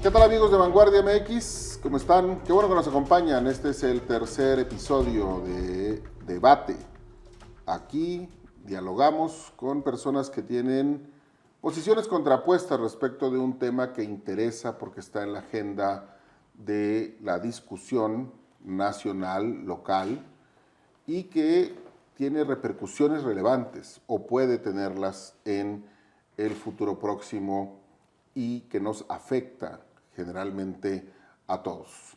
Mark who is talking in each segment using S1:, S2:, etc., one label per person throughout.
S1: ¿Qué tal, amigos de Vanguardia MX? ¿Cómo están? Qué bueno que nos acompañan. Este es el tercer episodio de Debate. Aquí dialogamos con personas que tienen posiciones contrapuestas respecto de un tema que interesa porque está en la agenda de la discusión nacional, local, y que tiene repercusiones relevantes o puede tenerlas en el futuro próximo y que nos afecta generalmente a todos.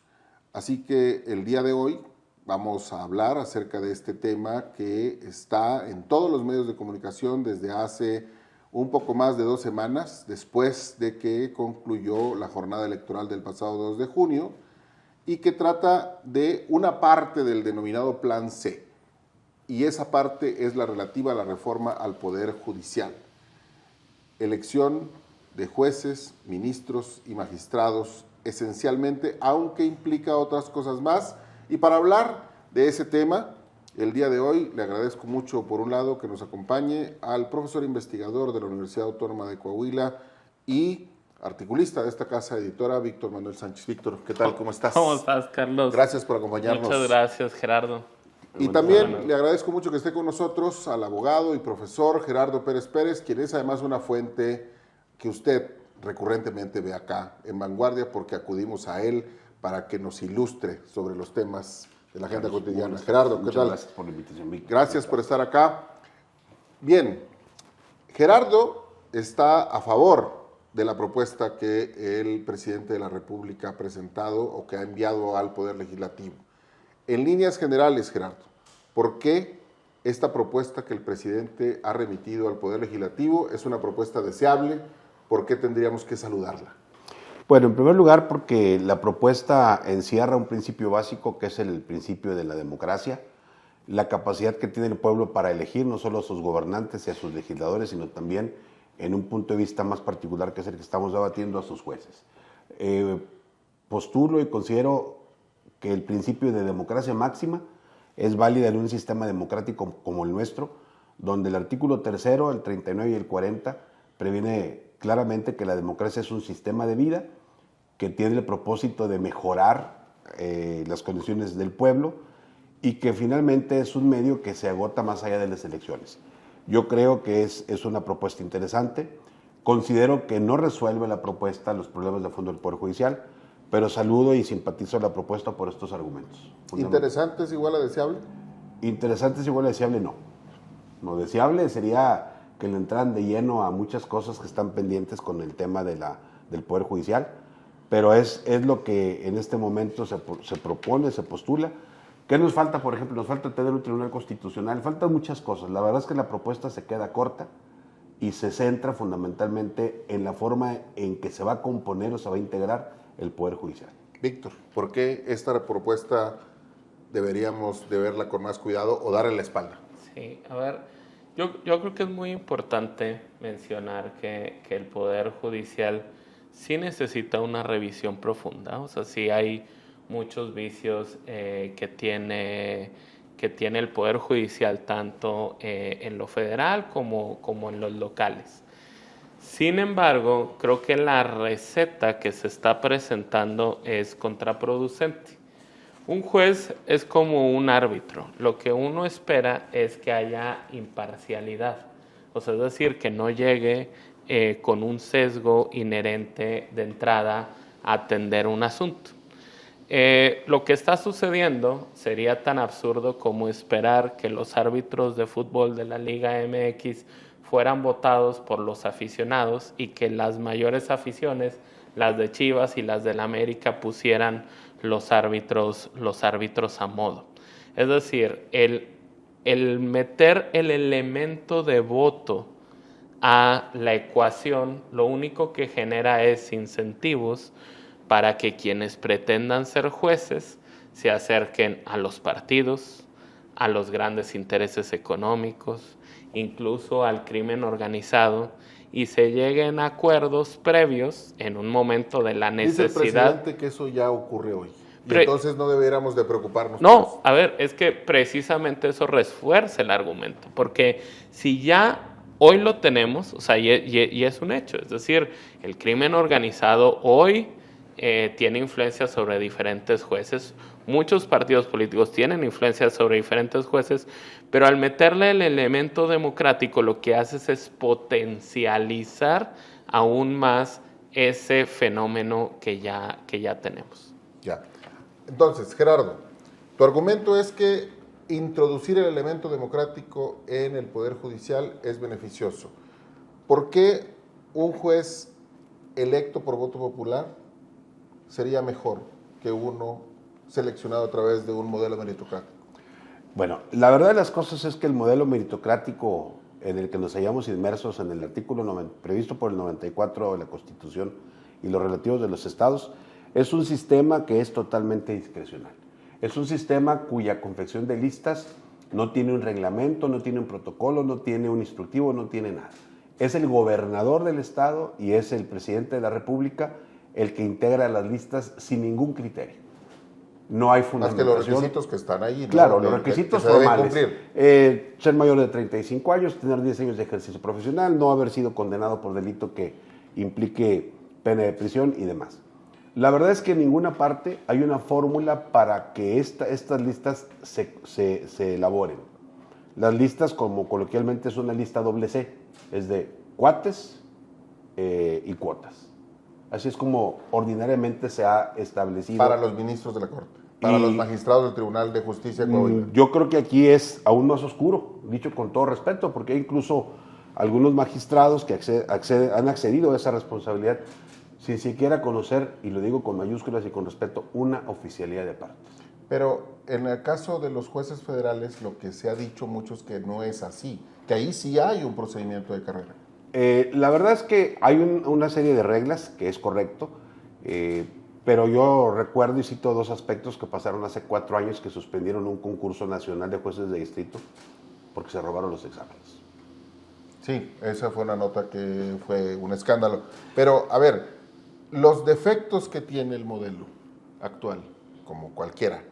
S1: Así que el día de hoy vamos a hablar acerca de este tema que está en todos los medios de comunicación desde hace un poco más de 2 semanas, después de que concluyó la jornada electoral del pasado 2 de junio, y que trata de una parte del denominado Plan C, y esa parte es la relativa a la reforma al Poder Judicial. Elección de jueces, ministros y magistrados esencialmente, aunque implica otras cosas más. Y para hablar de ese tema, el día de hoy le agradezco mucho, por un lado, que nos acompañe al profesor investigador de la Universidad Autónoma de Coahuila y articulista de esta casa editora, Víctor Manuel Sánchez. Víctor, ¿qué tal? ¿Cómo estás?
S2: ¿Cómo estás, Carlos?
S1: Gracias por acompañarnos.
S2: Muchas gracias, Gerardo.
S1: Y también le agradezco mucho que esté con nosotros al abogado y profesor Gerardo Pérez Pérez, quien es además una fuente que usted recurrentemente ve acá en Vanguardia, porque acudimos a él para que nos ilustre sobre los temas de la agenda cotidiana. Gerardo, ¿qué tal?
S3: Gracias por la invitación, Víctor.
S1: Gracias por estar acá. Bien, Gerardo está a favor de la propuesta que el presidente de la República ha presentado o que ha enviado al Poder Legislativo. En líneas generales, Gerardo, ¿por qué esta propuesta que el presidente ha remitido al Poder Legislativo es una propuesta deseable? ¿Por qué tendríamos que saludarla?
S3: Bueno, en primer lugar, porque la propuesta encierra un principio básico que es el principio de la democracia, la capacidad que tiene el pueblo para elegir no solo a sus gobernantes y a sus legisladores, sino también, en un punto de vista más particular que es el que estamos debatiendo, a sus jueces. Postulo y considero que el principio de democracia máxima es válida en un sistema democrático como el nuestro, donde el artículo 3º, el 39 y el 40 previene claramente que la democracia es un sistema de vida que tiene el propósito de mejorar las condiciones del pueblo y que finalmente es un medio que se agota más allá de las elecciones. Yo creo que es una propuesta interesante. Considero que no resuelve la propuesta los problemas de fondo del Poder Judicial, pero saludo y simpatizo la propuesta por estos argumentos.
S1: ¿Interesante es igual a deseable?
S3: Interesante es igual a deseable, no. No, deseable sería que le entraran de lleno a muchas cosas que están pendientes con el tema del Poder Judicial, pero es lo que en este momento se propone, se postula. ¿Qué nos falta, por ejemplo? Nos falta tener un tribunal constitucional, faltan muchas cosas. La verdad es que la propuesta se queda corta y se centra fundamentalmente en la forma en que se va a componer o se va a integrar el Poder Judicial.
S1: Víctor, ¿por qué esta propuesta deberíamos de verla con más cuidado o darle la espalda?
S2: Sí, a ver, yo creo que es muy importante mencionar que el Poder Judicial sí necesita una revisión profunda. O sea, sí hay muchos vicios que tiene el Poder Judicial, tanto en lo federal como en los locales. Sin embargo, creo que la receta que se está presentando es contraproducente. Un juez es como un árbitro. Lo que uno espera es que haya imparcialidad. O sea, es decir, que no llegue con un sesgo inherente de entrada a atender un asunto. Lo que está sucediendo sería tan absurdo como esperar que los árbitros de fútbol de la Liga MX fueran votados por los aficionados y que las mayores aficiones, las de Chivas y las del América, pusieran los árbitros a modo. Es decir, el meter el elemento de voto a la ecuación, lo único que genera es incentivos para que quienes pretendan ser jueces se acerquen a los partidos, a los grandes intereses económicos, incluso al crimen organizado, y se lleguen a acuerdos previos en un momento de la necesidad.
S1: Dice el presidente que eso ya ocurre hoy. Y entonces no deberíamos de preocuparnos.
S2: No, a ver, es que precisamente eso refuerza el argumento, porque si ya hoy lo tenemos, o sea, y es un hecho, es decir, el crimen organizado hoy tiene influencia sobre diferentes jueces. Muchos partidos políticos tienen influencia sobre diferentes jueces, pero al meterle el elemento democrático lo que haces es potencializar aún más ese fenómeno que ya tenemos.
S1: Ya. Entonces, Gerardo, tu argumento es que introducir el elemento democrático en el Poder Judicial es beneficioso. ¿Por qué un juez electo por voto popular sería mejor que uno seleccionado a través de un modelo meritocrático?
S3: Bueno, la verdad de las cosas es que el modelo meritocrático en el que nos hallamos inmersos en el artículo previsto por el 94 de la Constitución y los relativos de los estados, es un sistema que es totalmente discrecional. Es un sistema cuya confección de listas no tiene un reglamento, no tiene un protocolo, no tiene un instructivo, no tiene nada. Es el gobernador del estado y es el presidente de la República el que integra las listas sin ningún criterio. No hay fundamentación.
S1: Más que los requisitos que están ahí, ¿no?
S3: Claro, los requisitos
S1: que se deben
S3: formales.
S1: cumplir.
S3: Ser mayor de 35 años, tener 10 años de ejercicio profesional, no haber sido condenado por delito que implique pena de prisión y demás. La verdad es que en ninguna parte hay una fórmula para que estas listas se elaboren. Las listas, como coloquialmente, es una lista doble C, es de cuates y cuotas. Así es como ordinariamente se ha establecido.
S1: Para los ministros de la Corte, para los magistrados del Tribunal de Justicia de Coahuila.
S3: Yo creo que aquí es aún más oscuro, dicho con todo respeto, porque hay incluso algunos magistrados que han accedido a esa responsabilidad sin siquiera conocer, y lo digo con mayúsculas y con respeto, una oficialidad de partes.
S1: Pero en el caso de los jueces federales, lo que se ha dicho mucho es que no es así, que ahí sí hay un procedimiento de carrera.
S3: La verdad es que hay una serie de reglas, que es correcto, pero yo recuerdo y cito dos aspectos que pasaron hace 4 años que suspendieron un concurso nacional de jueces de distrito porque se robaron los exámenes.
S1: Sí, esa fue una nota que fue un escándalo. Pero, a ver, los defectos que tiene el modelo actual, como cualquiera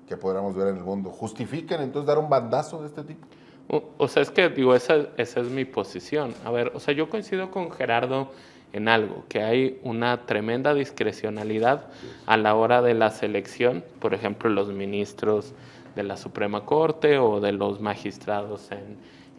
S1: que podamos ver en el mundo, ¿justifican entonces dar un bandazo de este tipo?
S2: O sea, es que digo, esa es mi posición. A ver, o sea, yo coincido con Gerardo en algo, que hay una tremenda discrecionalidad a la hora de la selección, por ejemplo, los ministros de la Suprema Corte o de los magistrados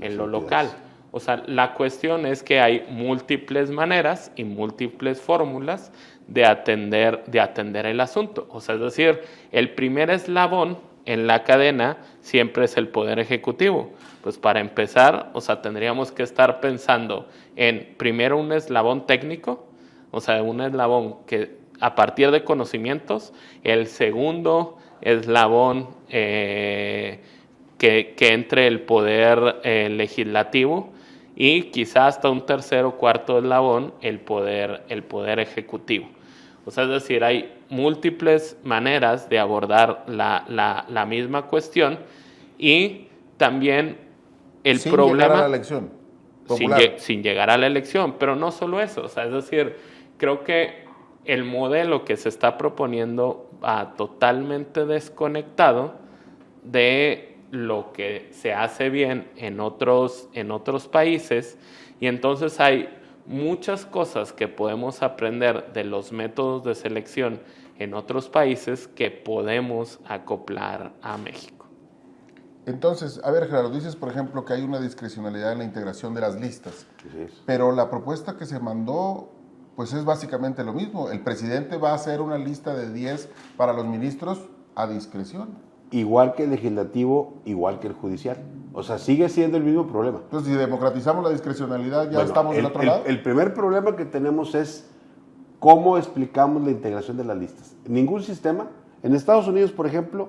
S2: en lo local. O sea, la cuestión es que hay múltiples maneras y múltiples fórmulas de atender el asunto. O sea, es decir, el primer eslabón en la cadena siempre es el Poder Ejecutivo. Pues para empezar, o sea, tendríamos que estar pensando en primero un eslabón técnico, o sea, un eslabón que a partir de conocimientos, el segundo eslabón que entre el Poder Legislativo y quizás hasta un tercer o cuarto eslabón el poder Ejecutivo. O sea, es decir, hay múltiples maneras de abordar la misma cuestión y también el
S1: sin
S2: problema...
S1: llegar a la elección popular.
S2: Sin llegar a la elección, pero no solo eso. O sea, es decir, creo que el modelo que se está proponiendo va totalmente desconectado de lo que se hace bien en otros países, y entonces hay muchas cosas que podemos aprender de los métodos de selección en otros países que podemos acoplar a México.
S1: Entonces, a ver, Gerardo, dices, por ejemplo, que hay una discrecionalidad en la integración de las listas, pero la propuesta que se mandó, pues es básicamente lo mismo. El presidente va a hacer una lista de 10 para los ministros a discreción.
S3: Igual que el legislativo, igual que el judicial. O sea, sigue siendo el mismo problema.
S1: Entonces, si democratizamos la discrecionalidad, ya estamos del otro lado.
S3: El primer problema que tenemos es cómo explicamos la integración de las listas. Ningún sistema, en Estados Unidos, por ejemplo,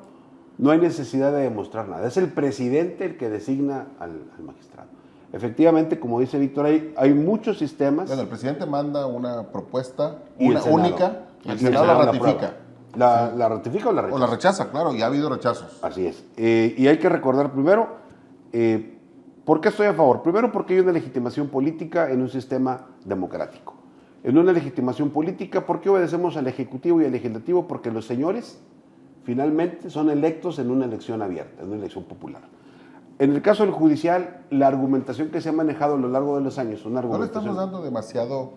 S3: no hay necesidad de demostrar nada. Es el presidente el que designa al magistrado. Efectivamente, como dice Víctor, hay muchos sistemas.
S1: Bueno, el presidente manda una propuesta,
S3: y
S1: una única, y el Senado la ratifica.
S3: ¿La ratifica o la rechaza?
S1: O la rechaza, claro, y ha habido rechazos.
S3: Así es. Y hay que recordar primero, ¿por qué estoy a favor? Primero porque hay una legitimación política en un sistema democrático. En una legitimación política, ¿por qué obedecemos al Ejecutivo y al Legislativo? Porque los señores finalmente son electos en una elección abierta, en una elección popular. En el caso del judicial, la argumentación que se ha manejado a lo largo de los años, una
S1: ¿No le
S3: argumentación...
S1: estamos dando demasiado,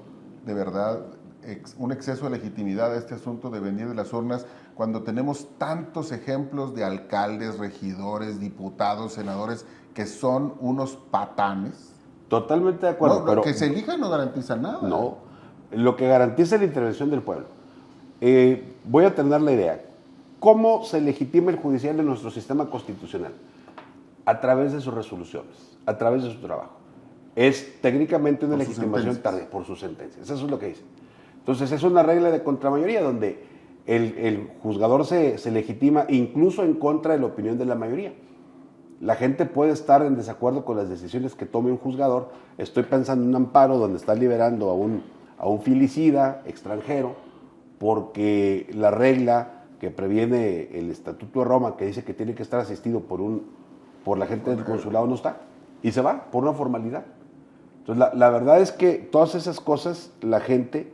S1: de verdad, un exceso de legitimidad a este asunto de venir de las urnas cuando tenemos tantos ejemplos de alcaldes, regidores, diputados, senadores que son unos patanes?
S3: Totalmente de acuerdo.
S1: No,
S3: pero
S1: que se elija no garantiza nada.
S3: no, lo que garantiza es la intervención del pueblo. Voy a tener la idea. ¿Cómo se legitima el judicial en nuestro sistema constitucional? A través de sus resoluciones, a través de su trabajo. Es técnicamente una legitimación tardía por sus sentencias. Eso es lo que dice. Entonces es una regla de contramayoría donde el juzgador se legitima incluso en contra de la opinión de la mayoría. La gente puede estar en desacuerdo con las decisiones que tome un juzgador. Estoy pensando en un amparo donde está liberando a un filicida extranjero porque la regla que previene el Estatuto de Roma, que dice que tiene que estar asistido por la gente del consulado, no está. Y se va por una formalidad. Entonces, la verdad es que todas esas cosas la gente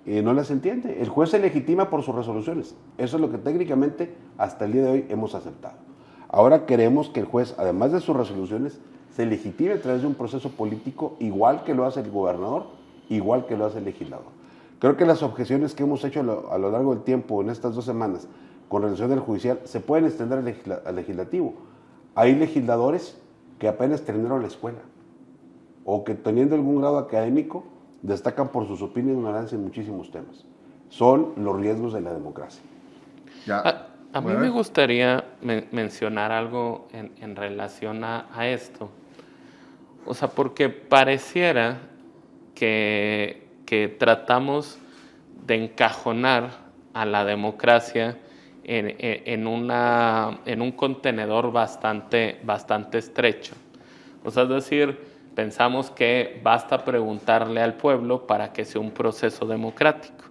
S3: no las entiende. El juez se legitima por sus resoluciones. Eso es lo que técnicamente hasta el día de hoy hemos aceptado. Ahora queremos que el juez, además de sus resoluciones, se legitime a través de un proceso político igual que lo hace el gobernador, igual que lo hace el legislador. Creo que las objeciones que hemos hecho a lo largo del tiempo en estas 2 semanas con relación al judicial se pueden extender al legislativo. Hay legisladores que apenas terminaron la escuela o que teniendo algún grado académico destacan por su supina ignorancia en muchísimos temas. Son los riesgos de la democracia.
S2: A mí me gustaría mencionar algo en relación a esto. O sea, porque pareciera que tratamos de encajonar a la democracia en un contenedor bastante estrecho. O sea, es decir, pensamos que basta preguntarle al pueblo para que sea un proceso democrático.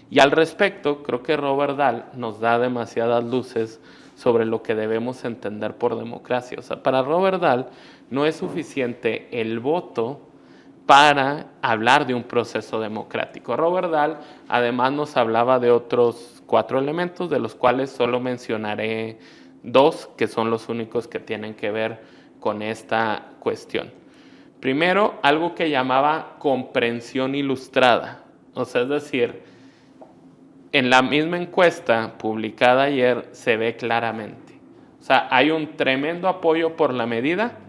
S2: Y al respecto, creo que Robert Dahl nos da demasiadas luces sobre lo que debemos entender por democracia. O sea, para Robert Dahl no es suficiente el voto para hablar de un proceso democrático. Robert Dahl además nos hablaba de otros 4 elementos, de los cuales solo mencionaré 2, que son los únicos que tienen que ver con esta cuestión. Primero, algo que llamaba comprensión ilustrada. O sea, es decir, en la misma encuesta publicada ayer se ve claramente. O sea, hay un tremendo apoyo por la medida,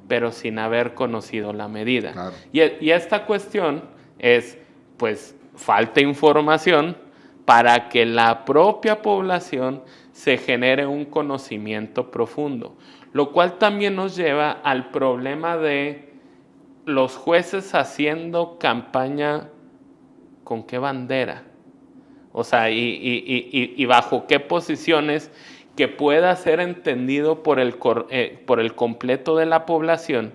S2: pero sin haber conocido la medida. Claro. Y esta cuestión es, pues, falta información para que la propia población se genere un conocimiento profundo, lo cual también nos lleva al problema de los jueces haciendo campaña con qué bandera, o sea, y bajo qué posiciones que pueda ser entendido por el completo de la población.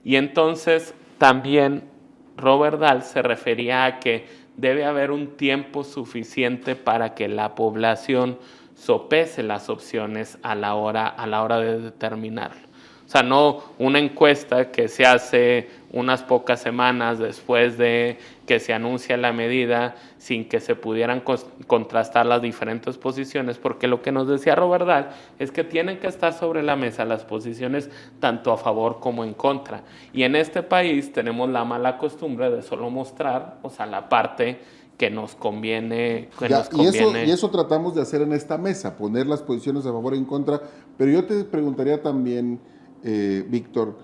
S2: Y entonces también Robert Dahl se refería a que debe haber un tiempo suficiente para que la población sopese las opciones a la hora de determinarlo. O sea, no una encuesta que se hace unas pocas semanas después de que se anuncia la medida sin que se pudieran contrastar las diferentes posiciones, porque lo que nos decía Robert Dahl es que tienen que estar sobre la mesa las posiciones tanto a favor como en contra. Y en este país tenemos la mala costumbre de solo mostrar, o sea, la parte que nos conviene.
S1: Y eso tratamos de hacer en esta mesa, poner las posiciones a favor y en contra, pero yo te preguntaría también, Víctor,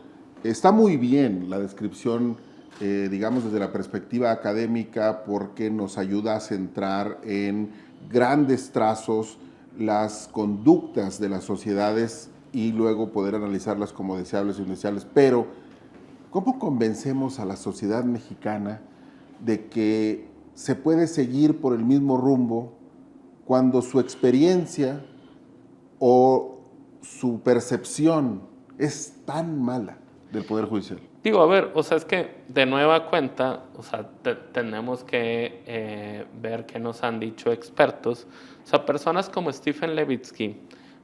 S1: está muy bien la descripción, digamos desde la perspectiva académica, porque nos ayuda a centrar en grandes trazos las conductas de las sociedades y luego poder analizarlas como deseables y indeseables. Pero, ¿cómo convencemos a la sociedad mexicana de que se puede seguir por el mismo rumbo cuando su experiencia o su percepción es tan mala del Poder Judicial?
S2: Digo, a ver, o sea, es que de nueva cuenta, o sea, tenemos que ver qué nos han dicho expertos. O sea, personas como Stephen Levitsky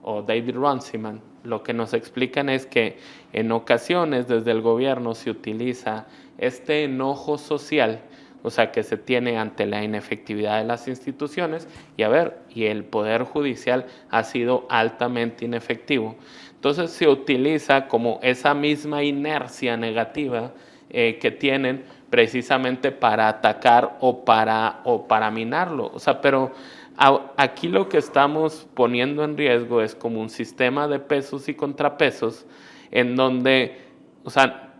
S2: o David Runciman, lo que nos explican es que en ocasiones desde el gobierno se utiliza este enojo social, o sea, que se tiene ante la inefectividad de las instituciones, y a ver, y el Poder Judicial ha sido altamente inefectivo. Entonces se utiliza como esa misma inercia negativa que tienen precisamente para atacar o para minarlo. O sea, pero aquí lo que estamos poniendo en riesgo es como un sistema de pesos y contrapesos en donde, o sea,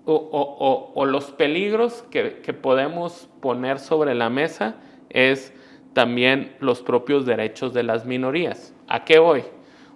S2: o los peligros que podemos poner sobre la mesa es también los propios derechos de las minorías. ¿A qué voy?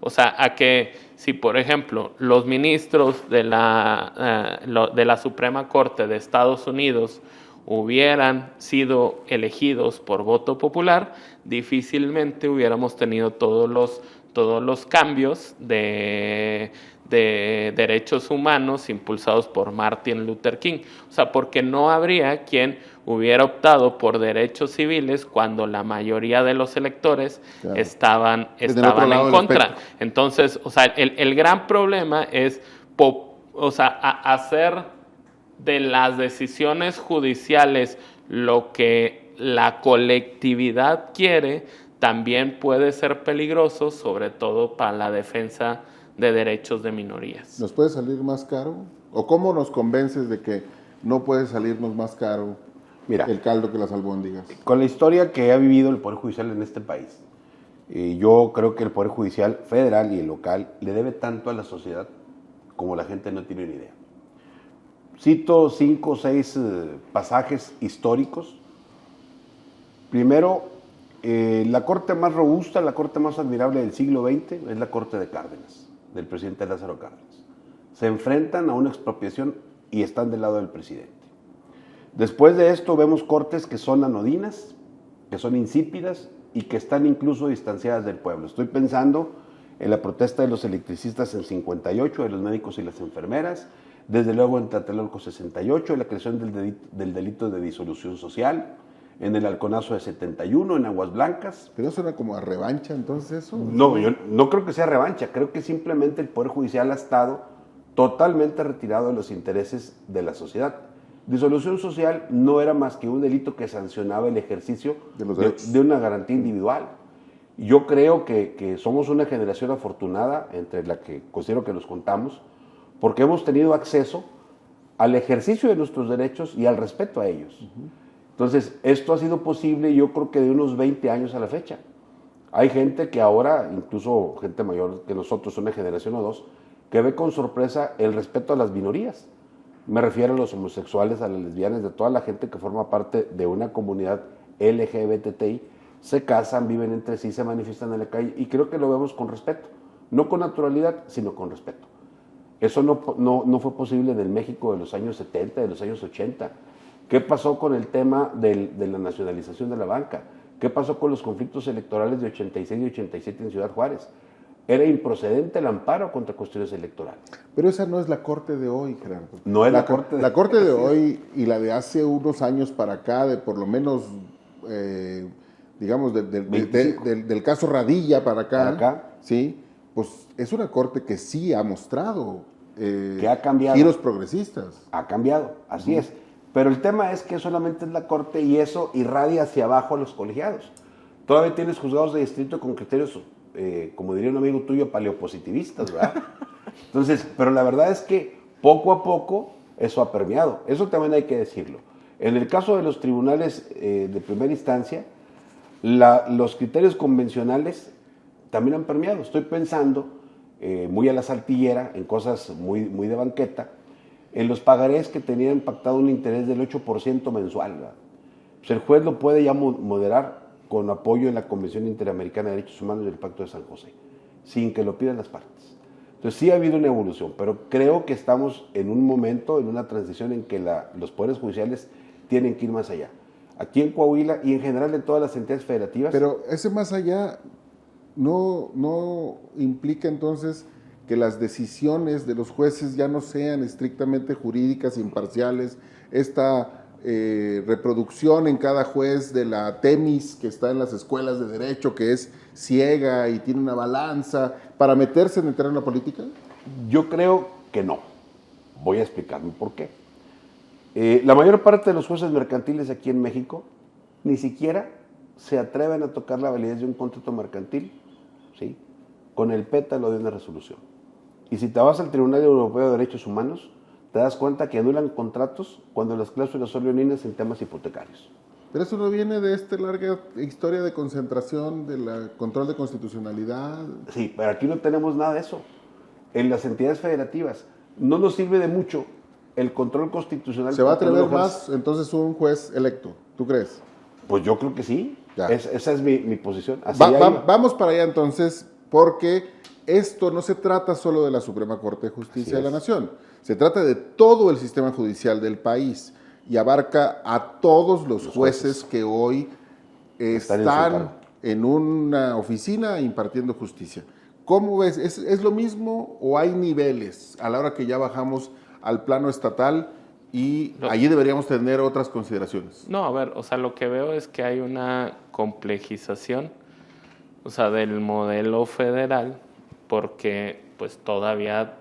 S2: O sea, a que si, por ejemplo, los ministros de la Suprema Corte de Estados Unidos hubieran sido elegidos por voto popular, difícilmente hubiéramos tenido todos los cambios de derechos humanos impulsados por Martin Luther King. O sea, porque no habría quien hubiera optado por derechos civiles cuando la mayoría de los electores estaban en contra. Entonces, o sea, el gran problema es hacer de las decisiones judiciales lo que la colectividad quiere, también puede ser peligroso, sobre todo para la defensa de derechos de minorías.
S1: ¿Nos puede salir más caro? ¿O cómo nos convences de que no puede salirnos más caro el caldo que las albóndigas?
S3: Con la historia que ha vivido el Poder Judicial en este país, yo creo que el Poder Judicial federal y el local le debe tanto a la sociedad como la gente no tiene ni idea. Cito 5 o 6 pasajes históricos. Primero, la corte más robusta, la corte más admirable del siglo XX es la corte de Cárdenas, del presidente Lázaro Cárdenas. Se enfrentan a una expropiación y están del lado del presidente. Después de esto vemos cortes que son anodinas, que son insípidas y que están incluso distanciadas del pueblo. Estoy pensando en la protesta de los electricistas en 58, de los médicos y las enfermeras, desde luego en Tlatelolco 68, la creación del delito de disolución social, en el Halconazo de 71, en Aguas Blancas.
S1: ¿Pero eso era como a revancha entonces eso?
S3: No, yo no creo que sea revancha, creo que simplemente el Poder Judicial ha estado totalmente retirado de los intereses de la sociedad. Disolución social no era más que un delito que sancionaba el ejercicio de una garantía individual. Yo creo que somos una generación afortunada, entre la que considero que nos contamos, porque hemos tenido acceso al ejercicio de nuestros derechos y al respeto a ellos. Entonces, esto ha sido posible, yo creo que de unos 20 años a la fecha. Hay gente que ahora, incluso gente mayor que nosotros, una generación o dos, que ve con sorpresa el respeto a las minorías. Me refiero a los homosexuales, a las lesbianas, de toda la gente que forma parte de una comunidad LGBTI, se casan, viven entre sí, se manifiestan en la calle, y creo que lo vemos con respeto. No con naturalidad, sino con respeto. Eso no fue posible en el México de los años 70, de los años 80. ¿Qué pasó con el tema de la nacionalización de la banca? ¿Qué pasó con los conflictos electorales de 86 y 87 en Ciudad Juárez? Era improcedente el amparo contra cuestiones electorales.
S1: Pero esa no es la corte de hoy, Gerardo.
S3: No es la corte
S1: de... La corte de hoy y la de hace unos años para acá, de por lo menos, digamos, del caso Radilla para acá, ¿sí? Pues es una corte que sí ha mostrado
S3: que ha cambiado.
S1: Giros progresistas.
S3: Ha cambiado, así es. Pero el tema es que solamente es la corte y eso irradia hacia abajo a los colegiados. Todavía tienes juzgados de distrito con criterios, como diría un amigo tuyo, paleopositivistas, ¿verdad? Entonces, pero la verdad es que poco a poco eso ha permeado. Eso también hay que decirlo. En el caso de los tribunales de primera instancia, los criterios convencionales también han permeado. Estoy pensando, muy a la saltillera, en cosas muy de banqueta, en los pagarés que tenían pactado un interés del 8% mensual, ¿verdad? Pues el juez lo puede ya moderar con apoyo en la Convención Interamericana de Derechos Humanos y el Pacto de San José, sin que lo pidan las partes. Entonces sí ha habido una evolución, pero creo que estamos en un momento, en una transición en que los poderes judiciales tienen que ir más allá. Aquí en Coahuila y en general en todas las entidades federativas.
S1: Pero ese más allá no implica entonces que las decisiones de los jueces ya no sean estrictamente jurídicas, imparciales. Esta reproducción en cada juez de la temis que está en las escuelas de derecho, que es ciega y tiene una balanza, para meterse en el terreno de la política.
S3: Yo creo que no. Voy a explicarme por qué. La mayor parte de los jueces mercantiles aquí en México ni siquiera se atreven a tocar la validez de un contrato mercantil, ¿sí?, con el pétalo de una resolución. Y si te vas al Tribunal Europeo de Derechos Humanos, te das cuenta que anulan contratos cuando las cláusulas son leoninas en temas hipotecarios.
S1: Pero eso no viene de esta larga historia de concentración, del control de constitucionalidad.
S3: Sí, pero aquí no tenemos nada de eso. En las entidades federativas no nos sirve de mucho el control constitucional.
S1: ¿Se va a atrever más entonces un juez electo? ¿Tú crees?
S3: Pues yo creo que sí. Esa es mi posición.
S1: Vamos para allá entonces, porque esto no se trata solo de la Suprema Corte de Justicia de la Nación. Se trata de todo el sistema judicial del país y abarca a todos los jueces que hoy están en una oficina impartiendo justicia. ¿Cómo ves? ¿Es lo mismo o hay niveles a la hora que ya bajamos al plano estatal y allí deberíamos tener otras consideraciones?
S2: No, a ver, o sea, lo que veo es que hay una complejización, o sea, del modelo federal, porque pues todavía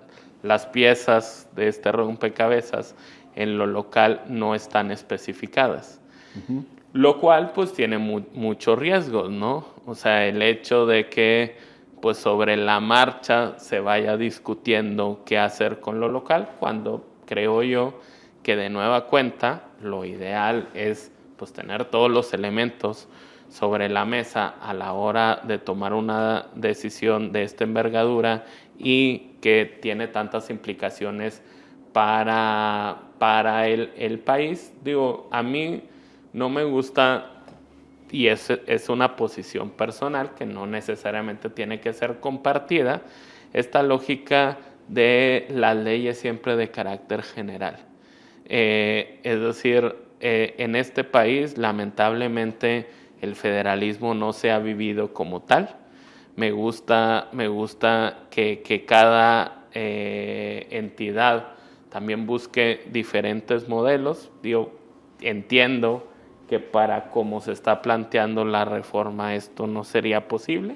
S2: las piezas de este rompecabezas en lo local no están especificadas. Uh-huh. Lo cual pues tiene muchos riesgos, ¿no? O sea, el hecho de que pues sobre la marcha se vaya discutiendo qué hacer con lo local, cuando creo yo que de nueva cuenta lo ideal es pues tener todos los elementos sobre la mesa a la hora de tomar una decisión de esta envergadura y que tiene tantas implicaciones para el país. Digo, a mí no me gusta, y es una posición personal que no necesariamente tiene que ser compartida, esta lógica de las leyes siempre de carácter general. Es decir, en este país lamentablemente el federalismo no se ha vivido como tal. Me gusta que cada entidad también busque diferentes modelos. Digo, entiendo que para cómo se está planteando la reforma esto no sería posible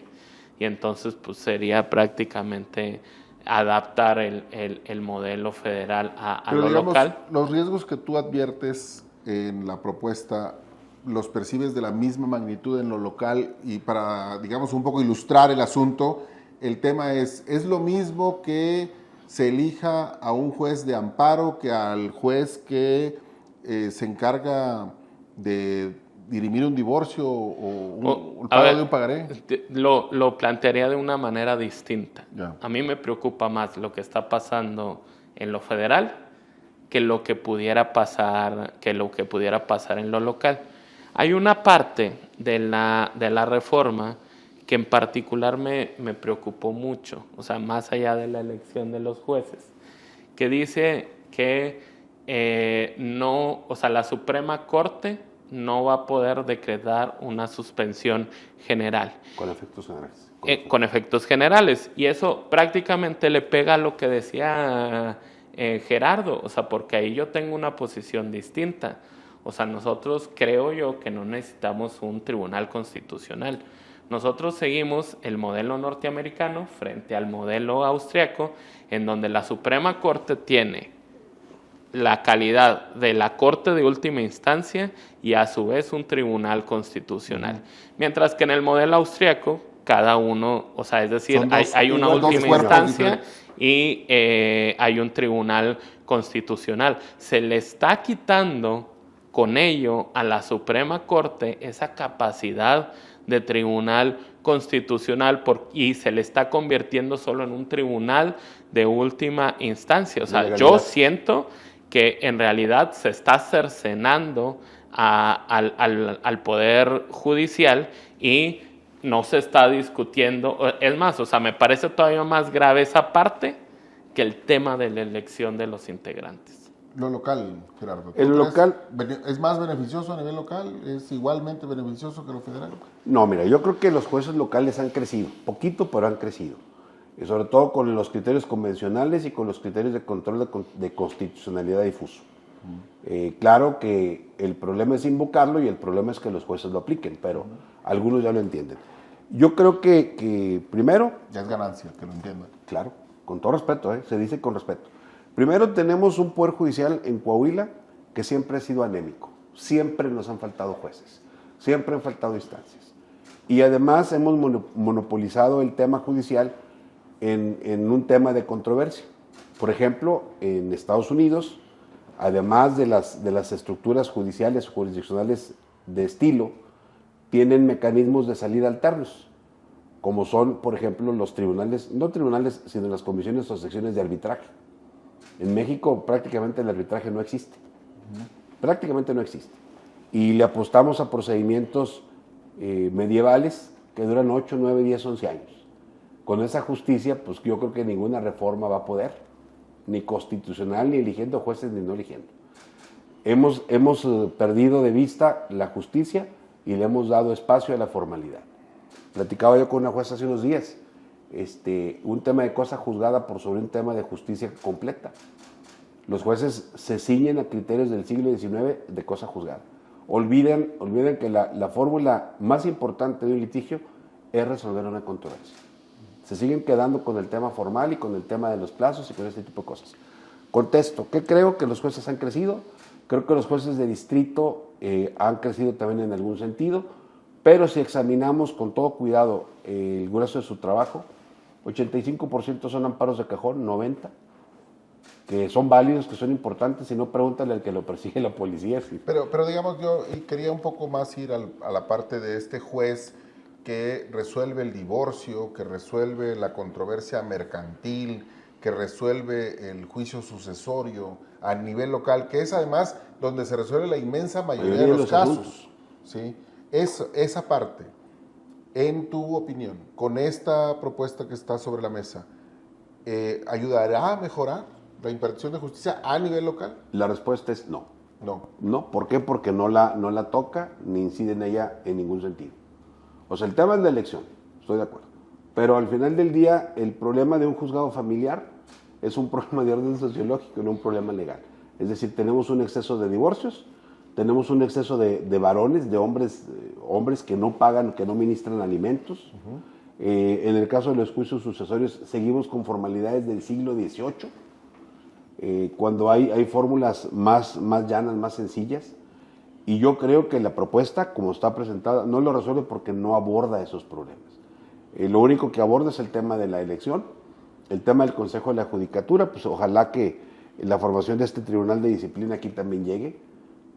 S2: y entonces pues sería prácticamente adaptar el modelo federal a lo local.
S1: Los riesgos que tú adviertes en la propuesta, ¿los percibes de la misma magnitud en lo local? Y para, digamos, un poco ilustrar el asunto, el tema es lo mismo que se elija a un juez de amparo que al juez que se encarga de dirimir un divorcio o el pago de un pagaré?
S2: Lo plantearía de una manera distinta.
S1: Ya.
S2: A mí me preocupa más lo que está pasando en lo federal que lo que pudiera pasar en lo local. Hay una parte de la reforma que en particular me preocupó mucho, o sea, más allá de la elección de los jueces, que dice que la Suprema Corte no va a poder decretar una suspensión general.
S3: Con efectos generales.
S2: Con efectos generales. Y eso prácticamente le pega a lo que decía Gerardo, o sea, porque ahí yo tengo una posición distinta. O sea, nosotros creo yo que no necesitamos un tribunal constitucional. Nosotros seguimos el modelo norteamericano frente al modelo austriaco, en donde la Suprema Corte tiene la calidad de la Corte de última instancia y a su vez un tribunal constitucional. Mientras que en el modelo austriaco, cada uno, o sea, es decir, hay una última instancia y hay un tribunal constitucional. Se le está quitando con ello a la Suprema Corte esa capacidad de tribunal constitucional y se le está convirtiendo solo en un tribunal de última instancia. O sea, yo siento que en realidad se está cercenando al Poder Judicial y no se está discutiendo. Es más, o sea, me parece todavía más grave esa parte que el tema de la elección de los integrantes.
S1: Lo local, Gerardo.
S3: El local
S1: ¿es más beneficioso a nivel local? ¿Es igualmente beneficioso que lo federal?
S3: No, mira, yo creo que los jueces locales han crecido, poquito, pero han crecido. Y sobre todo con los criterios convencionales y con los criterios de control de constitucionalidad difuso. Claro que el problema es invocarlo y el problema es que los jueces lo apliquen, pero algunos ya lo entienden. Yo creo que primero...
S1: Ya es ganancia que lo entiendan.
S3: Claro, con todo respeto, se dice con respeto. Primero tenemos un poder judicial en Coahuila que siempre ha sido anémico. Siempre nos han faltado jueces, siempre han faltado instancias. Y además hemos monopolizado el tema judicial en un tema de controversia. Por ejemplo, en Estados Unidos, además de las estructuras judiciales o jurisdiccionales de estilo, tienen mecanismos de salida alternos, como son, por ejemplo, los tribunales, no tribunales, sino las comisiones o secciones de arbitraje. En México prácticamente el arbitraje no existe, prácticamente no existe. Y le apostamos a procedimientos medievales que duran 8, 9, 10, 11 años. Con esa justicia, pues yo creo que ninguna reforma va a poder, ni constitucional, ni eligiendo jueces, ni no eligiendo. Hemos perdido de vista la justicia y le hemos dado espacio a la formalidad. Platicaba yo con una jueza hace unos días, un tema de cosa juzgada por sobre un tema de justicia completa. Los jueces se ciñen a criterios del siglo XIX de cosa juzgada. Olviden que la fórmula más importante de un litigio es resolver una controversia. Se siguen quedando con el tema formal y con el tema de los plazos y con este tipo de cosas. Contesto, ¿qué creo? Que los jueces han crecido. Creo que los jueces de distrito han crecido también en algún sentido, pero si examinamos con todo cuidado el grueso de su trabajo, 85% son amparos de cajón, 90%, que son válidos, que son importantes, y no pregúntale al que lo persigue la policía. ¿Sí?
S1: Pero digamos, yo quería un poco más ir a la parte de este juez que resuelve el divorcio, que resuelve la controversia mercantil, que resuelve el juicio sucesorio a nivel local, que es además donde se resuelve la inmensa mayoría de los casos. ¿Sí? Esa parte, en tu opinión, con esta propuesta que está sobre la mesa, ¿ayudará a mejorar la impartición de justicia a nivel local?
S3: La respuesta es no.
S1: No.
S3: No, ¿por qué? Porque no la toca ni incide en ella en ningún sentido. O sea, el tema es la elección, estoy de acuerdo. Pero al final del día, el problema de un juzgado familiar es un problema de orden sociológico, no un problema legal. Es decir, tenemos un exceso de divorcios, tenemos un exceso de varones, de hombres que no pagan, que no ministran alimentos. En el caso de los juicios sucesorios, seguimos con formalidades del siglo XVIII, cuando hay fórmulas más llanas, más sencillas. Y yo creo que la propuesta, como está presentada, no lo resuelve porque no aborda esos problemas. Lo único que aborda es el tema de la elección, el tema del Consejo de la Judicatura, pues ojalá que la formación de este Tribunal de Disciplina aquí también llegue.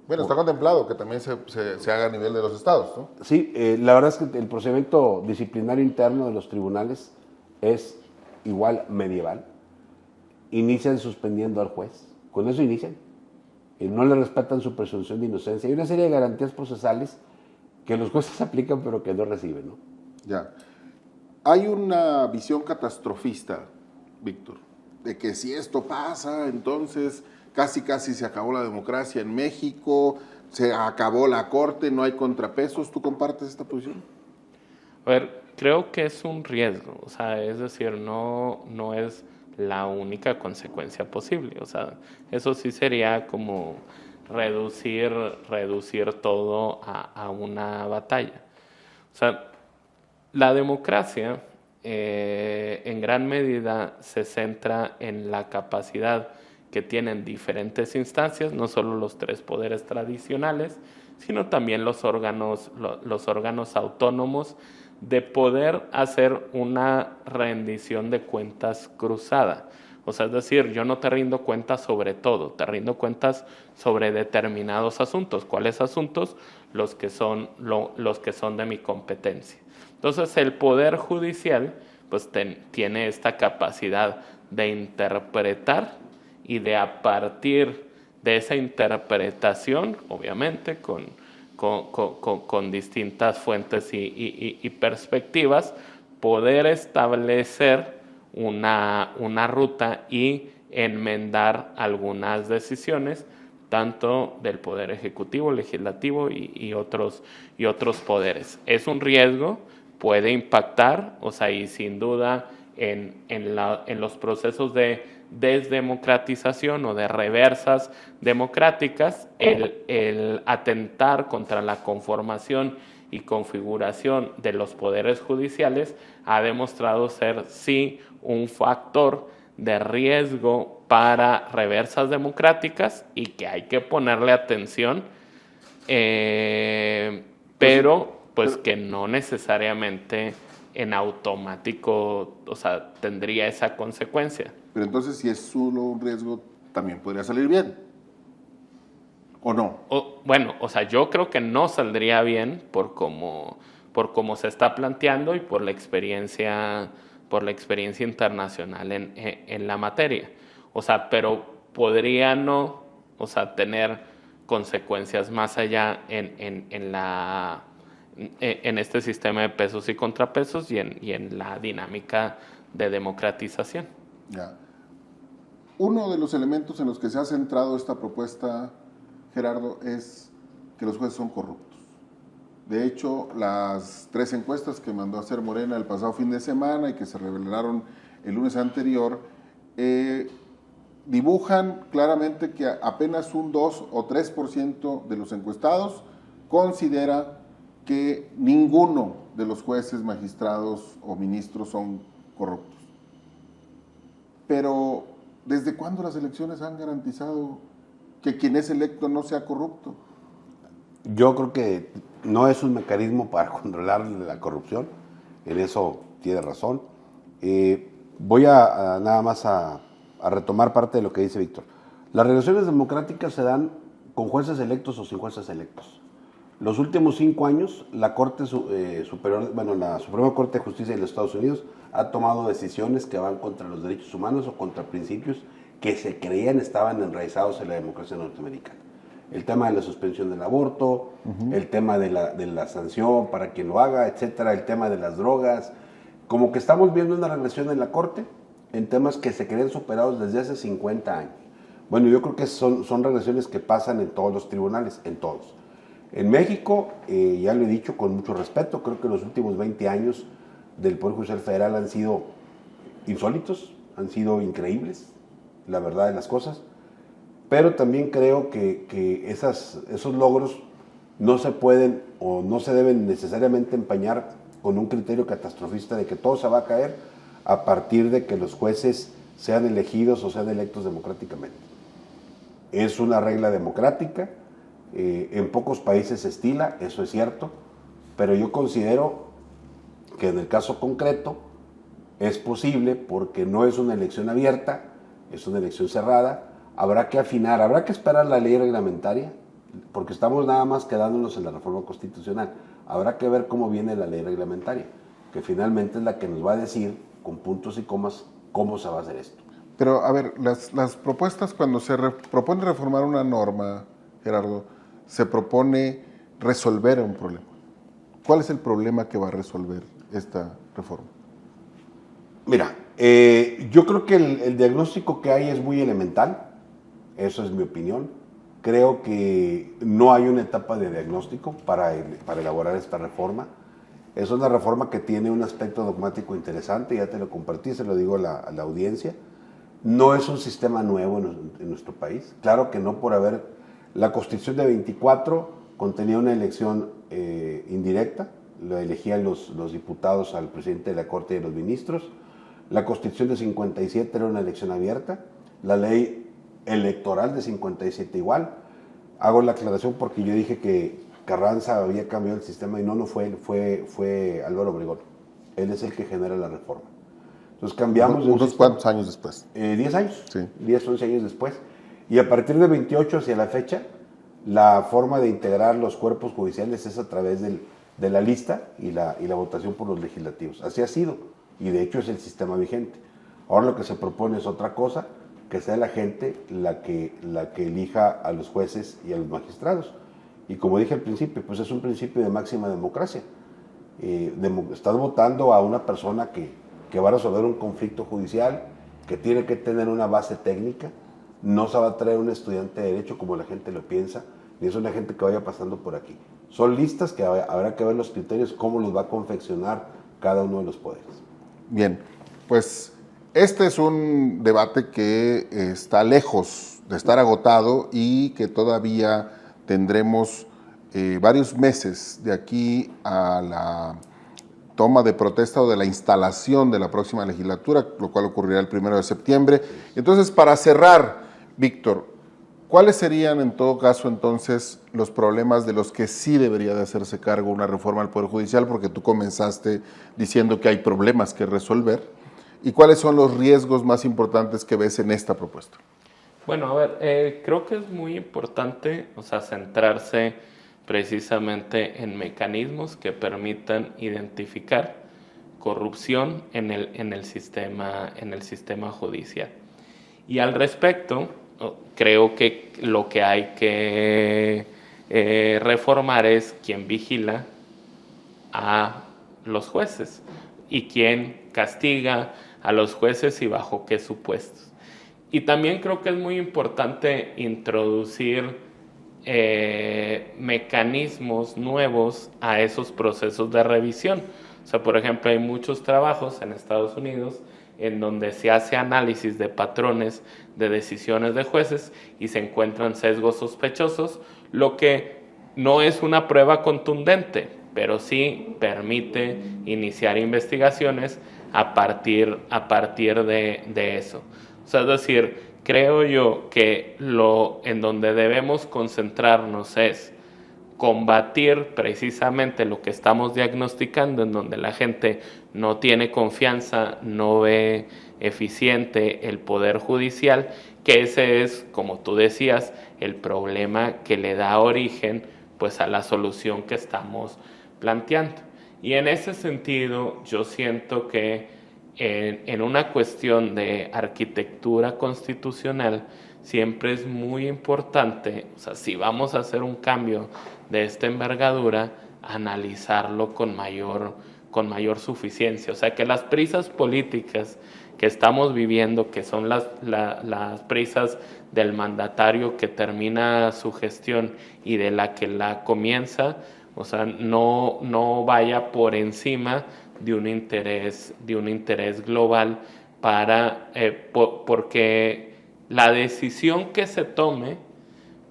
S1: Bueno, está contemplado que también se haga a nivel de los estados, ¿no?
S3: Sí, la verdad es que el procedimiento disciplinario interno de los tribunales es igual medieval. Inician suspendiendo al juez, con eso inician. No le respetan su presunción de inocencia. Hay una serie de garantías procesales que los jueces aplican pero que no reciben, ¿no?
S1: Ya. Hay una visión catastrofista, Víctor, de que si esto pasa, entonces casi se acabó la democracia en México, se acabó la corte, no hay contrapesos. ¿Tú compartes esta posición?
S2: A ver, creo que es un riesgo, o sea, es decir, no es la única consecuencia posible, o sea, eso sí sería como reducir todo a una batalla. O sea, la democracia en gran medida se centra en la capacidad que tienen diferentes instancias, no solo los tres poderes tradicionales, sino también los órganos autónomos, de poder hacer una rendición de cuentas cruzada. O sea, es decir, yo no te rindo cuentas sobre todo, te rindo cuentas sobre determinados asuntos. ¿Cuáles asuntos? Los que son de mi competencia. Entonces, el Poder Judicial pues tiene esta capacidad de interpretar y de, a partir de esa interpretación, obviamente con distintas fuentes y perspectivas, poder establecer una ruta y enmendar algunas decisiones, tanto del Poder Ejecutivo, Legislativo y otros poderes. Es un riesgo, puede impactar, o sea, y sin duda en los procesos de desdemocratización o de reversas democráticas, el atentar contra la conformación y configuración de los poderes judiciales ha demostrado ser sí un factor de riesgo para reversas democráticas y que hay que ponerle atención, pero pues que no necesariamente en automático, o sea, tendría esa consecuencia.
S1: Pero entonces, si es solo un riesgo, también podría salir bien. ¿O no?
S2: Bueno, o sea, yo creo que no saldría bien por cómo se está planteando y por la experiencia internacional en la materia. O sea, pero podría no, o sea, tener consecuencias más allá en este sistema de pesos y contrapesos y en la dinámica de democratización.
S1: Ya. Uno de los elementos en los que se ha centrado esta propuesta, Gerardo, es que los jueces son corruptos. De hecho, las 3 encuestas que mandó a hacer Morena el pasado fin de semana y que se revelaron el lunes anterior, dibujan claramente que apenas un 2 o 3% de los encuestados considera que ninguno de los jueces, magistrados o ministros son corruptos. Pero, ¿desde cuándo las elecciones han garantizado que quien es electo no sea corrupto?
S3: Yo creo que no es un mecanismo para controlar la corrupción, en eso tiene razón. Voy a nada más a retomar parte de lo que dice Víctor. Las relaciones democráticas se dan con jueces electos o sin jueces electos. Los últimos 5 años, la Corte Superior, la Suprema Corte de Justicia de los Estados Unidos ha tomado decisiones que van contra los derechos humanos o contra principios que se creían estaban enraizados en la democracia norteamericana. El tema de la suspensión del aborto, el tema de la sanción para quien lo haga, etcétera, el tema de las drogas. Como que estamos viendo una regresión en la Corte en temas que se creen superados desde hace 50 años. Bueno, yo creo que son regresiones que pasan en todos los tribunales, en todos. En México, ya lo he dicho con mucho respeto, creo que los últimos 20 años del Poder Judicial Federal han sido insólitos, han sido increíbles, la verdad de las cosas, pero también creo que esos logros no se pueden o no se deben necesariamente empañar con un criterio catastrofista de que todo se va a caer a partir de que los jueces sean elegidos o sean electos democráticamente. Es una regla democrática, en pocos países se estila, eso es cierto, pero yo considero que en el caso concreto es posible porque no es una elección abierta, es una elección cerrada, habrá que afinar, habrá que esperar la ley reglamentaria, porque estamos nada más quedándonos en la reforma constitucional, habrá que ver cómo viene la ley reglamentaria, que finalmente es la que nos va a decir con puntos y comas cómo se va a hacer esto.
S1: Pero, a ver, las propuestas, cuando se propone reformar una norma, Gerardo, se propone resolver un problema. ¿Cuál es el problema que va a resolver esta reforma?
S3: Mira, yo creo que el diagnóstico que hay es muy elemental, eso es mi opinión. Creo que no hay una etapa de diagnóstico para elaborar esta reforma. Es una reforma que tiene un aspecto dogmático interesante, ya te lo compartí, se lo digo a la audiencia. No es un sistema nuevo en nuestro país. Claro que no por haber... La Constitución de 24 contenía una elección indirecta, lo elegían los diputados al presidente de la Corte y a los ministros. La Constitución de 57 era una elección abierta. La ley electoral de 57 igual. Hago la aclaración porque yo dije que Carranza había cambiado el sistema y no fue Álvaro Obregón. Él es el que genera la reforma. Entonces cambiamos...
S1: ¿Unos cuántos años después?
S3: 10 años,
S1: sí.
S3: 10, 11 años después. Y a partir de 28 hacia la fecha, la forma de integrar los cuerpos judiciales es a través de la lista y la votación por los legislativos. Así ha sido, y de hecho es el sistema vigente. Ahora lo que se propone es otra cosa, que sea la gente la que elija a los jueces y a los magistrados. Y como dije al principio, pues es un principio de máxima democracia. Estás votando a una persona que va a resolver un conflicto judicial, que tiene que tener una base técnica. No se va a traer un estudiante de Derecho como la gente lo piensa, ni es una gente que vaya pasando por aquí. Son listas que habrá que ver los criterios, cómo los va a confeccionar cada uno de los poderes.
S1: Bien, pues este es un debate que está lejos de estar agotado y que todavía tendremos varios meses de aquí a la toma de protesta o de la instalación de la próxima legislatura, lo cual ocurrirá el 1 de septiembre. Entonces, para cerrar, Víctor, ¿Cuáles serían en todo caso entonces los problemas de los que sí debería de hacerse cargo una reforma al Poder Judicial? Porque tú comenzaste diciendo que hay problemas que resolver. ¿Y cuáles son los riesgos más importantes que ves en esta propuesta?
S2: Bueno, a ver, creo que es muy importante, o sea, centrarse precisamente en mecanismos que permitan identificar corrupción en el sistema judicial. Y al respecto, creo que lo que hay que reformar es quién vigila a los jueces y quién castiga a los jueces y bajo qué supuestos. Y también creo que es muy importante introducir mecanismos nuevos a esos procesos de revisión. O sea, por ejemplo, hay muchos trabajos en Estados Unidos en donde se hace análisis de patrones de decisiones de jueces y se encuentran sesgos sospechosos, lo que no es una prueba contundente, pero sí permite iniciar investigaciones a partir de eso. O sea, es decir, creo yo que en donde debemos concentrarnos es combatir precisamente lo que estamos diagnosticando, en donde la gente no tiene confianza, no ve eficiente el Poder Judicial, que ese es, como tú decías, el problema que le da origen pues, a la solución que estamos planteando. Y en ese sentido, yo siento que en una cuestión de arquitectura constitucional, siempre es muy importante, o sea, si vamos a hacer un cambio de esta envergadura, analizarlo con mayor suficiencia. O sea, que las prisas políticas que estamos viviendo, que son las prisas del mandatario que termina su gestión y de la que la comienza, o sea, no vaya por encima de un interés global porque la decisión que se tome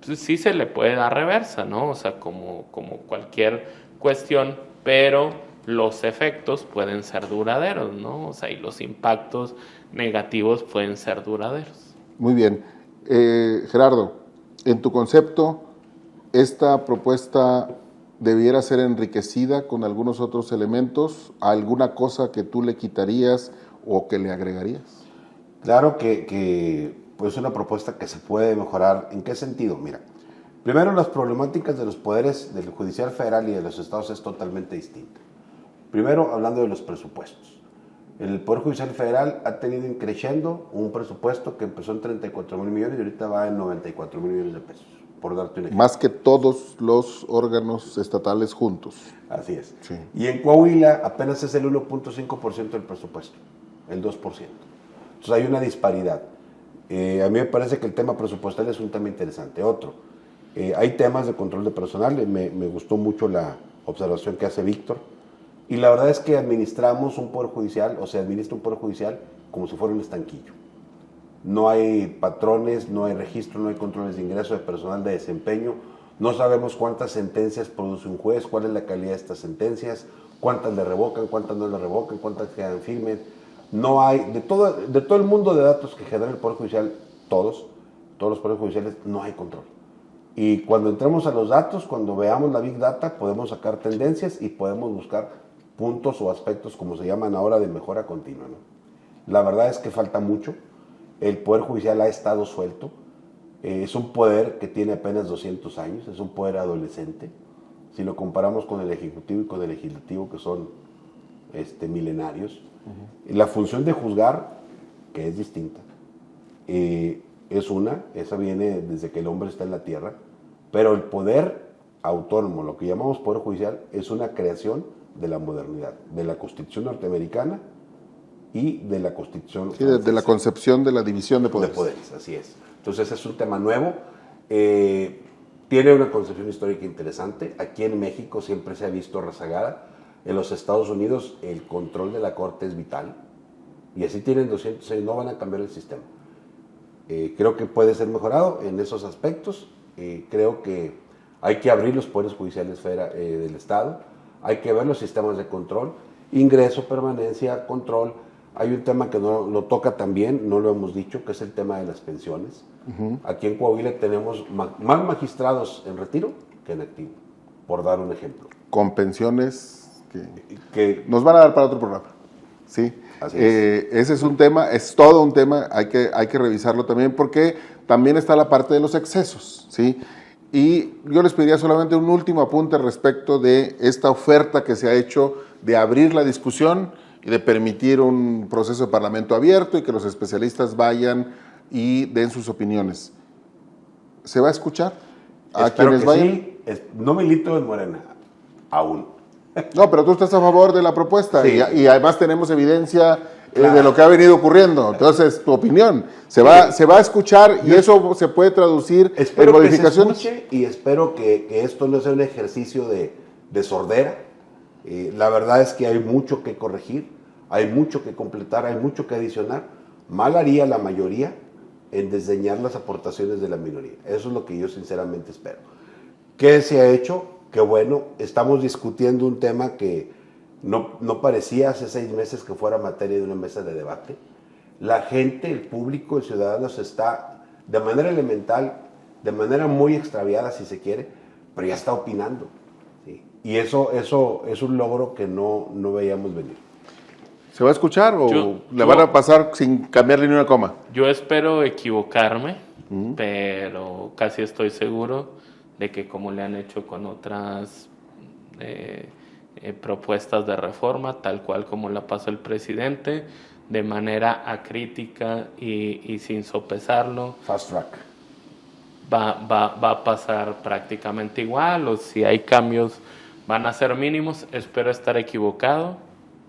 S2: pues sí se le puede dar reversa, ¿no? O sea, como cualquier cuestión, pero los efectos pueden ser duraderos, ¿no? O sea, y los impactos negativos pueden ser duraderos.
S1: Muy bien. Gerardo, en tu concepto, esta propuesta debiera ser enriquecida con algunos otros elementos, alguna cosa que tú le quitarías o que le agregarías.
S3: Claro que pues es una propuesta que se puede mejorar. ¿En qué sentido? Mira, primero las problemáticas de los poderes del Judicial Federal y de los estados es totalmente distinta. Primero, hablando de los presupuestos. El Poder Judicial Federal ha tenido creciendo un presupuesto que empezó en 34,000 millones y ahorita va en 94,000 millones de pesos, por darte un ejemplo.
S1: Más que todos los órganos estatales juntos.
S3: Así es.
S1: Sí.
S3: Y en Coahuila apenas es el 1.5% del presupuesto, el 2%. Entonces hay una disparidad. A mí me parece que el tema presupuestal es un tema interesante. Otro, hay temas de control de personal. Me gustó mucho la observación que hace Víctor. Y la verdad es que administramos un poder judicial, o se administra un poder judicial como si fuera un estanquillo. No hay patrones, no hay registro, no hay controles de ingreso de personal de desempeño. No sabemos cuántas sentencias produce un juez, cuál es la calidad de estas sentencias, cuántas le revocan, cuántas no le revocan, cuántas quedan firmes. No hay, de todo el mundo de datos que genera el Poder Judicial, todos los poderes judiciales, no hay control. Y cuando entremos a los datos, cuando veamos la Big Data, podemos sacar tendencias y podemos buscar puntos o aspectos, como se llaman ahora, de mejora continua, ¿no? La verdad es que falta mucho. El Poder Judicial ha estado suelto. Es un poder que tiene apenas 200 años, es un poder adolescente. Si lo comparamos con el Ejecutivo y con el Legislativo, que son milenarios. La función de juzgar, que es distinta, esa viene desde que el hombre está en la tierra, pero el poder autónomo, lo que llamamos Poder Judicial, es una creación de la modernidad, de la Constitución norteamericana y de la Constitución
S1: francesa. De la concepción de la división de poderes.
S3: De poderes, así es. Entonces es un tema nuevo, tiene una concepción histórica interesante. Aquí en México siempre se ha visto rezagada. En los Estados Unidos el control de la Corte es vital y así tienen 200 años, no van a cambiar el sistema. Creo que puede ser mejorado en esos aspectos. Creo que hay que abrir los poderes judiciales del Estado, hay que ver los sistemas de control, ingreso, permanencia, control, Hay un tema que no lo toca también, no lo hemos dicho, que es el tema de las pensiones. Aquí en Coahuila tenemos más magistrados en retiro que en activo, por dar un ejemplo.
S1: Con pensiones que nos van a dar para otro programa. Sí, ese es un tema, es todo un tema, hay que revisarlo también, porque también está la parte de los excesos, ¿sí? Y yo les pediría solamente un último apunte respecto de esta oferta que se ha hecho de abrir la discusión y de permitir un proceso de parlamento abierto y que los especialistas vayan y den sus opiniones. ¿Se va a escuchar? ¿A quienes vayan?
S3: Sí, no milito en Morena, aún.
S1: No, pero tú estás a favor de la propuesta,
S3: sí.
S1: y además tenemos evidencia de lo que ha venido ocurriendo. Entonces, tu opinión, se va a escuchar y eso se puede traducir en modificaciones.
S3: Que se escuche y espero que esto no sea un ejercicio de sordera. La verdad es que hay mucho que corregir, hay mucho que completar, hay mucho que adicionar. Mal haría la mayoría en desdeñar las aportaciones de la minoría. Eso es lo que yo sinceramente espero. ¿Qué se ha hecho? Qué bueno, estamos discutiendo un tema que no parecía hace 6 meses que fuera materia de una mesa de debate. La gente, el público, el ciudadano se está, de manera elemental, de manera muy extraviada si se quiere, pero ya está opinando. ¿Sí? Y eso es un logro que no veíamos venir.
S1: ¿Se va a escuchar o le van a pasar sin cambiarle ni una coma?
S2: Yo espero equivocarme, pero casi estoy seguro de que como le han hecho con otras propuestas de reforma, tal cual como la pasó el presidente, de manera acrítica y sin sopesarlo.
S3: Fast track.
S2: Va a pasar prácticamente igual, o si hay cambios van a ser mínimos. Espero estar equivocado,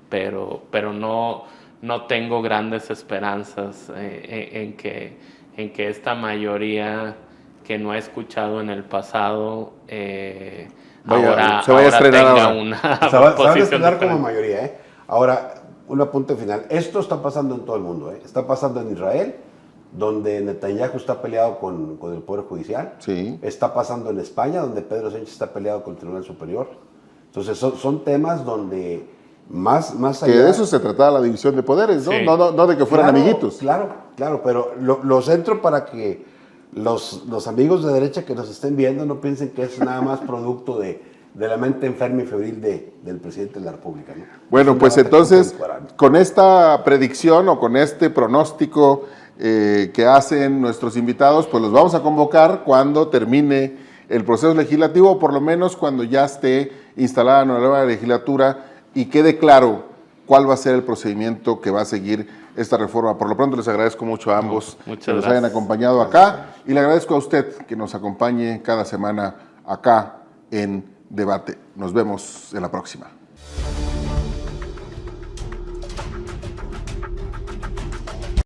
S2: pero no tengo grandes esperanzas en que esta mayoría que no he escuchado en el pasado ahora tenga una
S3: se va a
S2: posición
S3: estrenar
S2: diferente.
S3: como mayoría. Ahora, un apunte final. Esto está pasando en todo el mundo. Está pasando en Israel, donde Netanyahu está peleado con el Poder Judicial.
S1: Sí.
S3: Está pasando en España, donde Pedro Sánchez está peleado con el Tribunal Superior. Entonces, son temas donde más allá...
S1: Que de eso se trataba la división de poderes, ¿no?
S2: Sí.
S1: No de que fueran amiguitos.
S3: Claro, pero lo centro para que los amigos de derecha que nos estén viendo no piensen que es nada más producto de la mente enferma y febril del presidente de la República, ¿no?
S1: Bueno, pues entonces, con esta predicción o con este pronóstico que hacen nuestros invitados, pues los vamos a convocar cuando termine el proceso legislativo, o por lo menos cuando ya esté instalada la nueva legislatura y quede claro cuál va a ser el procedimiento que va a seguir esta reforma. Por lo pronto les agradezco mucho a ambos que nos hayan acompañado acá, y le agradezco a usted que nos acompañe cada semana acá en Debate. Nos vemos en la próxima.